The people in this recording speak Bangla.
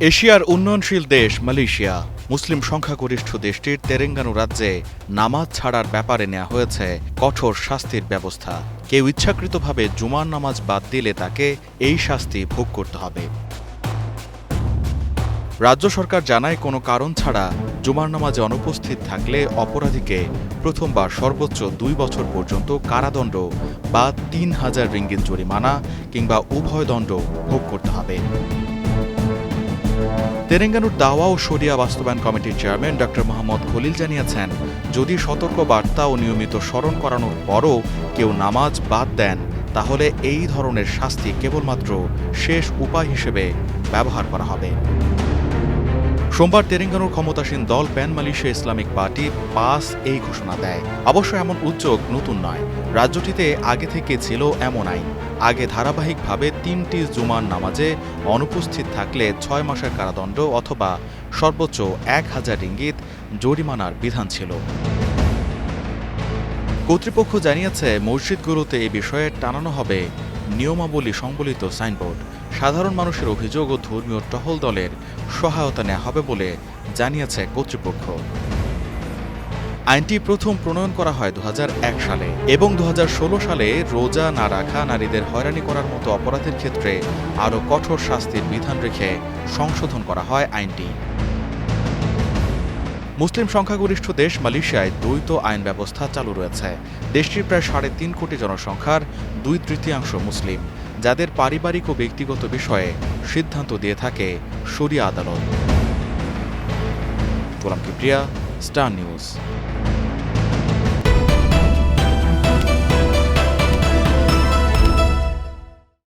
এশিয়ার উন্নয়নশীল দেশ মালয়েশিয়া মুসলিম সংখ্যাগরিষ্ঠ দেশটির তেরেঙ্গানু রাজ্যে নামাজ ছাড়ার ব্যাপারে নেওয়া হয়েছে কঠোর শাস্তির ব্যবস্থা। কেউ ইচ্ছাকৃতভাবে জুমার নামাজ বাদ দিলে তাকে এই শাস্তি ভোগ করতে হবে। রাজ্য সরকার জানায় কোনো কারণ ছাড়া জুমার নামাজে অনুপস্থিত থাকলে অপরাধীকে প্রথমবার সর্বোচ্চ 2 বছর পর্যন্ত কারাদণ্ড বা 3000 রিঙ্গিত জরিমানা কিংবা উভয় দণ্ড ভোগ করতে হবে। তেরেঙ্গানুর দাওয়া ও শরিয়া বাস্তবায়ন কমিটির চেয়ারম্যান ড মোহাম্মদ খলিল জানিয়েছেন, যদি সতর্ক বার্তা ও নিয়মিত স্মরণ করানোর পরও কেউ নামাজ বাদ দেন তাহলে এই ধরনের শাস্তি কেবলমাত্র শেষ উপায় হিসেবে ব্যবহার করা হবে। সোমবার তেরেঙ্গানুর ক্ষমতাসীন দল pan Malaysia Islamic party pass এই ঘোষণা দেয়। অবশ্য এমন উদ্যোগ নতুন নয়, রাজ্যটিতে আগে থেকে ছিল এমন আইন। আগে ধারাবাহিকভাবে 3টি জুমার নামাজে অনুপস্থিত থাকলে 6 মাসের কারাদণ্ড অথবা সর্বোচ্চ 1000 রিঙ্গিত জরিমানার বিধান ছিল। কর্তৃপক্ষ জানিয়েছে, মসজিদগুলোতে এ বিষয়ে টানানো হবে নিয়মাবলী সংবলিত সাইনবোর্ড। সাধারণ মানুষের অভিযোগ ও ধর্মীয় টহল দলের সহায়তা নেওয়া হবে বলে জানিয়েছে কর্তৃপক্ষ। আইনটি প্রথম প্রণয়ন করা হয় 2001 সালে এবং 2016 সালে রোজা না রাখা, নারীদের হয়রানি করার মতো অপরাধের ক্ষেত্রে আরও কঠোর শাস্তির বিধান রেখে সংশোধন করা হয় আইনটি। মুসলিম সংখ্যাগরিষ্ঠ দেশ মালয়েশিয়ায় দ্বৈত আইন ব্যবস্থা চালু রয়েছে। দেশটির প্রায় 3.5 কোটি জনসংখ্যার 2/3 মুসলিম, যাদের পারিবারিক ও ব্যক্তিগত বিষয়ে সিদ্ধান্ত দিয়ে থাকে শরিয়া আদালত। গোলাম কিবরিয়া, স্টার নিউজ।